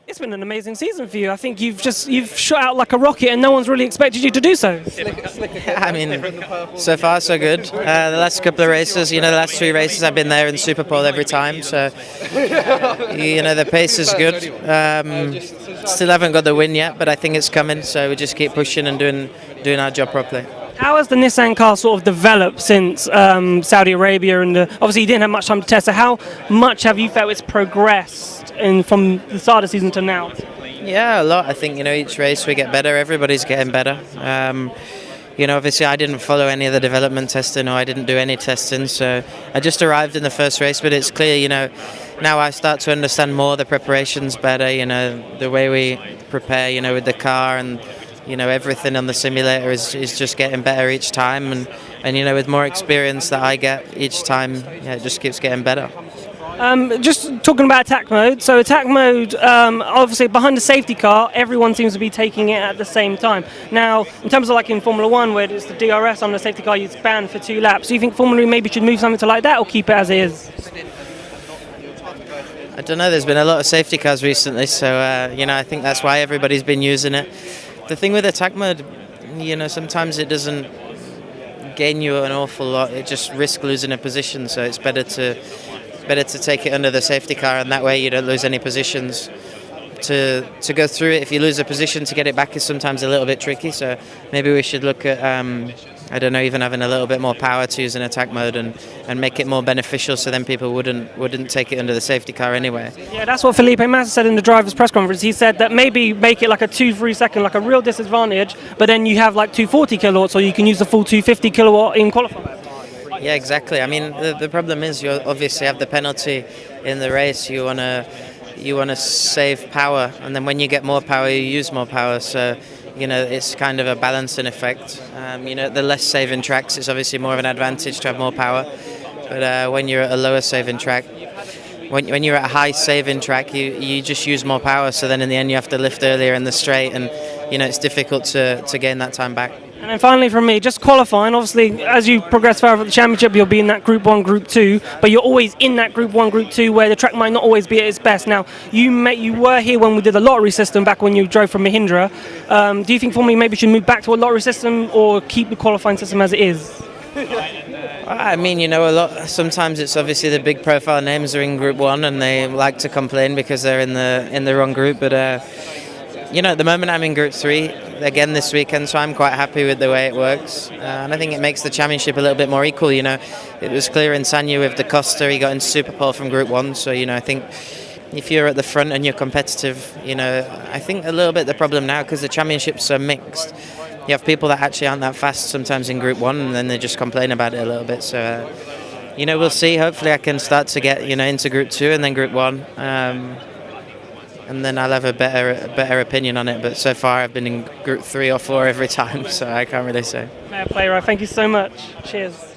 It's been an amazing season for you. I think you've shot out like a rocket, and no one's really expected you to do so. I mean, so far so good. The last couple of races, the last 3 races I've been there in Super Pole every time. So, the pace is good. Still haven't got the win yet, but I think it's coming. So we just keep pushing and doing our job properly. How has the Nissan car sort of developed since Saudi Arabia? And obviously you didn't have much time to test. So how much have you felt it's progressed from the start of the season to now? Yeah, a lot. I think, each race we get better. Everybody's getting better. Obviously I didn't follow any of the development testing, or I didn't do any testing. So I just arrived in the first race, but it's clear, now I start to understand more the preparations better, the way we prepare, with the car, and everything on the simulator is just getting better each time, and with more experience that I get each time, it just keeps getting better. Just talking about attack mode. So attack mode, obviously behind the safety car, everyone seems to be taking it at the same time. Now, in terms of like in Formula 1, where it's the DRS on the safety car, it's banned for 2 laps. Do you think Formula 1 maybe should move something to like that, or keep it as it is? I don't know. There's been a lot of safety cars recently, so I think that's why everybody's been using it. The thing with attack mode, sometimes it doesn't gain you an awful lot. It just risks losing a position, so it's better to take it under the safety car, and that way you don't lose any positions. To go through it, if you lose a position, to get it back is sometimes a little bit tricky, so maybe we should look at even having a little bit more power to use in attack mode and make it more beneficial, so then people wouldn't take it under the safety car anyway. Yeah, that's what Felipe Massa said in the driver's press conference. He said that maybe make it like a 2-3 second, like a real disadvantage, but then you have like 240 kilowatts, or you can use the full 250 kilowatt in qualifying. Yeah, exactly. I mean, the problem is you obviously have the penalty in the race. You want to save power, and then when you get more power, you use more power. So, it's kind of a balancing effect. The less saving tracks, it's obviously more of an advantage to have more power. But when you're at a lower saving track, when you're at a high saving track, you just use more power. So then in the end, you have to lift earlier in the straight, and it's difficult to gain that time back. And then finally from me, just qualifying, obviously as you progress further at the championship, you'll be in that Group 1, Group 2, but you're always in that Group 1, Group 2 where the track might not always be at its best. Now, you were here when we did the lottery system back when you drove from Mahindra. Do you think Formula maybe should move back to a lottery system, or keep the qualifying system as it is? I mean, sometimes it's obviously the big profile names are in Group 1 and they like to complain because they're in the wrong group, but at the moment I'm in Group 3 again this weekend, so I'm quite happy with the way it works. And I think it makes the championship a little bit more equal. It was clear in Sanya with the Costa, he got in Super Pole from Group 1, so I think if you're at the front and you're competitive, I think a little bit the problem now, because the championship's so mixed, you have people that actually aren't that fast sometimes in Group 1, and then they just complain about it a little bit. So we'll see. Hopefully I can start to get into Group 2 and then Group 1. And then I'll have a better opinion on it. But so far I've been in Group 3 or 4 every time, so I can't really say. Fair play, right? Thank you so much. Cheers.